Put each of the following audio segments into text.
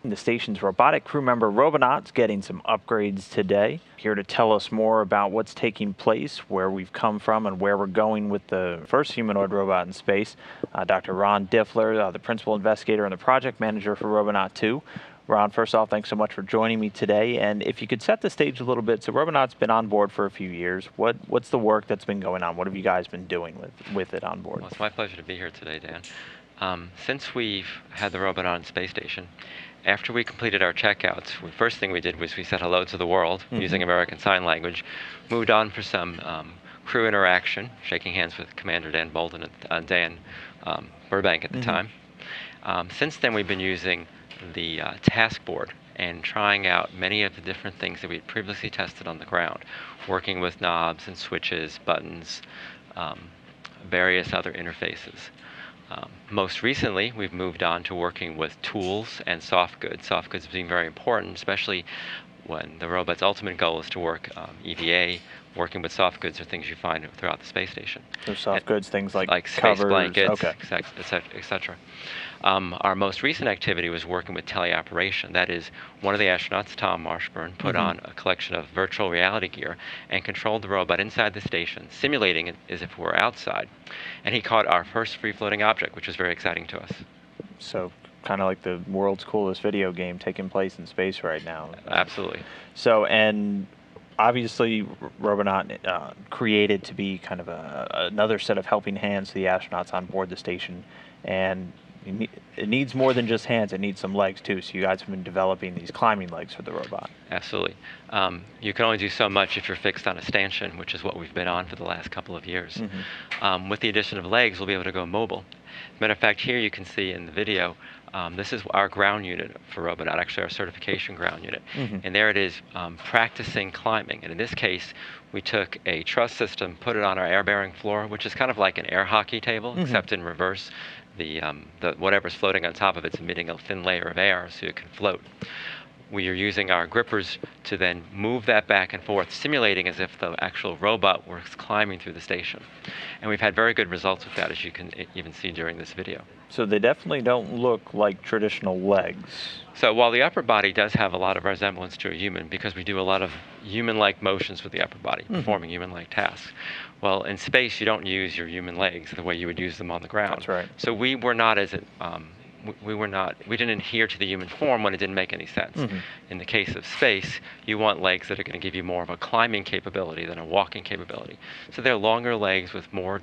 the station's robotic crew member, Robonaut's getting some upgrades today. Here to tell us more about what's taking place, where we've come from, and where we're going with the first humanoid robot in space, Dr. Ron Diftler, the principal investigator and the project manager for Robonaut 2. Ron, first off, thanks so much for joining me today. And if you could set the stage a little bit, so Robonaut's been on board for a few years. What's the work that's been going on? What have you guys been doing with it on board? Well, it's my pleasure to be here today, Dan. Since we've had the Robonaut on space station, after we completed our checkouts, the first thing we did was we said hello to the world using American Sign Language, moved on for some crew interaction, shaking hands with Commander Dan Burbank at the time. Since then, we've been using the task board and trying out many of the different things that we had previously tested on the ground, working with knobs and switches, buttons, various other interfaces. Most recently, we've moved on to working with tools and soft goods. Soft goods being very important, especially when the robot's ultimate goal is to work EVA. Working with soft goods are things you find throughout the space station. So soft goods, things like space covers, blankets, etc. Our most recent activity was working with teleoperation. That is, one of the astronauts, Tom Marshburn, put on a collection of virtual reality gear and controlled the robot inside the station, simulating it as if we were outside. And he caught our first free-floating object, which was very exciting to us. So kind of like the world's coolest video game taking place in space right now. Absolutely. So, and obviously, Robonaut created to be kind of another set of helping hands to the astronauts on board the station, and it needs more than just hands. It needs some legs too. So you guys have been developing these climbing legs for the robot. Absolutely. You can only do so much if you're fixed on a stanchion, which is what we've been on for the last couple of years. With the addition of legs, we'll be able to go mobile. As a matter of fact, here you can see in the video, this is our ground unit for Robonaut, actually our certification ground unit. And there it is practicing climbing. And in this case, we took a truss system, put it on our air-bearing floor, which is kind of like an air hockey table, except in reverse. The whatever's floating on top of it's emitting a thin layer of air so it can float. We are using our grippers to then move that back and forth, simulating as if the actual robot was climbing through the station. And we've had very good results with that, as you can even see during this video. So they definitely don't look like traditional legs. So while the upper body does have a lot of resemblance to a human, because we do a lot of human-like motions with the upper body, performing human-like tasks, well, in space you don't use your human legs the way you would use them on the ground. That's right. So we were not as we didn't adhere to the human form when it didn't make any sense. In the case of space, you want legs that are going to give you more of a climbing capability than a walking capability. So they're longer legs with more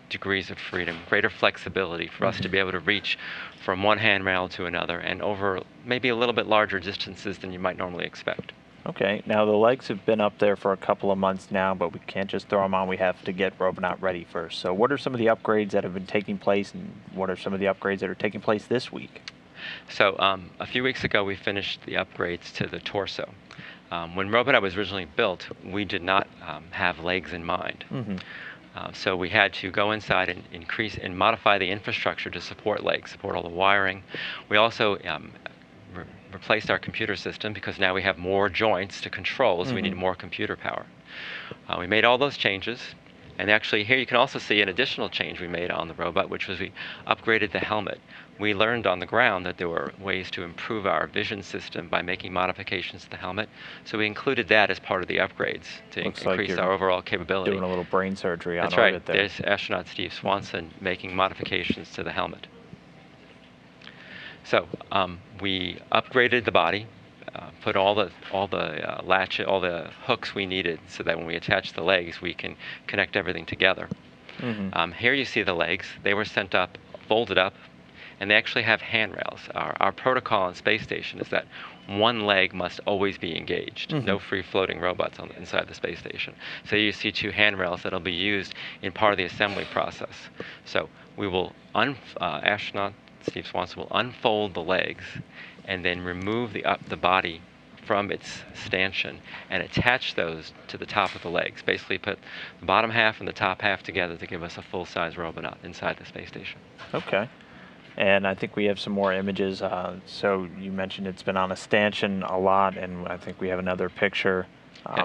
degrees of freedom, greater flexibility for us to be able to reach from one handrail to another and over maybe a little bit larger distances than you might normally expect. Okay, now the legs have been up there for a couple of months now, but we can't just throw them on. We have to get Robonaut ready first. So what are some of the upgrades that have been taking place, and what are some of the upgrades that are taking place this week? So a few weeks ago, we finished the upgrades to the torso. When Robonaut was originally built, we did not have legs in mind. So we had to go inside and increase and modify the infrastructure to support legs, support all the wiring. We also replaced our computer system because now we have more joints to control, so we need more computer power. We made all those changes, and actually here you can also see an additional change we made on the robot, which was we upgraded the helmet. We learned on the ground that there were ways to improve our vision system by making modifications to the helmet, so we included that as part of the upgrades to increase our overall capability. Doing a little brain surgery on That's right. orbit there. There's astronaut Steve Swanson making modifications to the helmet. So we upgraded the body, put all the hooks we needed, so that when we attach the legs, we can connect everything together. Here you see the legs. They were sent up, folded up, and they actually have handrails. Our protocol on space station is that one leg must always be engaged. No free-floating robots inside the space station. So you see two handrails that'll be used in part of the assembly process. So we will astronaut Steve Swanson will unfold the legs and then remove the body from its stanchion and attach those to the top of the legs. Basically put the bottom half and the top half together to give us a full-size Robonaut inside the space station. Okay. And I think we have some more images. So you mentioned it's been on a stanchion a lot, and I think we have another picture.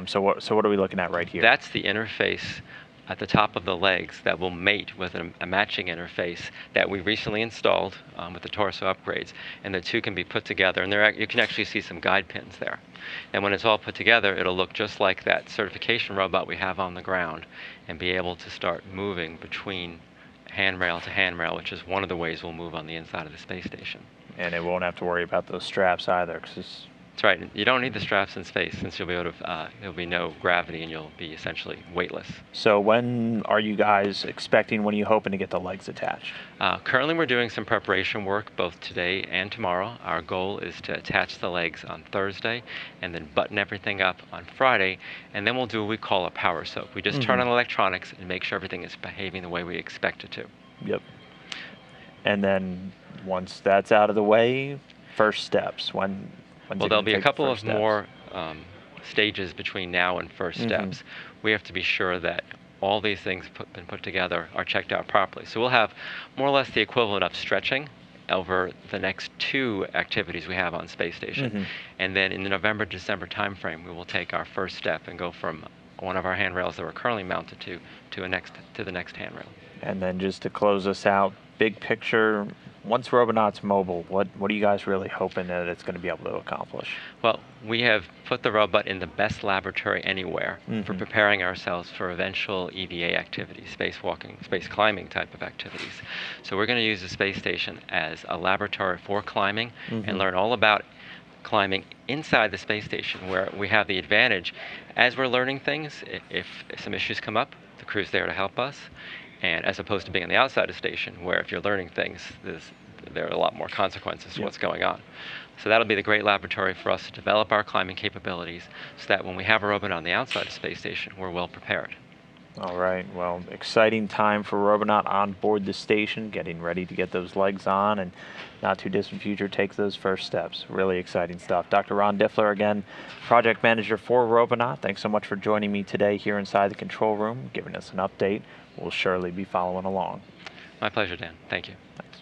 So what are we looking at right here? That's the interface at the top of the legs that will mate with a matching interface that we recently installed with the torso upgrades, and the two can be put together, and you can actually see some guide pins there. And when it's all put together, it'll look just like that certification robot we have on the ground, and be able to start moving between handrail to handrail, which is one of the ways we'll move on the inside of the space station. And it won't have to worry about those straps either, because That's right. You don't need the straps in space, since you'll be able to. There'll be no gravity, and you'll be essentially weightless. So when are you guys expecting? When are you hoping to get the legs attached? Currently, we're doing some preparation work both today and tomorrow. Our goal is to attach the legs on Thursday, and then button everything up on Friday, and then we'll do what we call a power soak. We just turn on electronics and make sure everything is behaving the way we expect it to. Yep. And then once that's out of the way, first steps. Well, there'll be a couple of more stages between now and first steps. We have to be sure that all these things been put together are checked out properly. So we'll have more or less the equivalent of stretching over the next 2 activities we have on space station. And then in the November-December timeframe, we will take our first step and go from one of our handrails that we're currently mounted to the next handrail. And then just to close us out, big picture, once Robonaut's mobile, what are you guys really hoping that it's going to be able to accomplish? Well, we have put the robot in the best laboratory anywhere for preparing ourselves for eventual EVA activities, spacewalking, space climbing type of activities. So we're going to use the space station as a laboratory for climbing and learn all about climbing inside the space station, where we have the advantage as we're learning things. If some issues come up, the crew's there to help us. And as opposed to being on the outside of the station, where if you're learning things, there are a lot more consequences to what's going on. So that'll be the great laboratory for us to develop our climbing capabilities, so that when we have a robot on the outside of the space station, we're well prepared. All right. Well, exciting time for Robonaut on board the station, getting ready to get those legs on, and not too distant future take those first steps. Really exciting stuff. Dr. Ron Diftler, again, project manager for Robonaut. Thanks so much for joining me today here inside the control room, giving us an update. We'll surely be following along. My pleasure, Dan. Thank you. Thanks.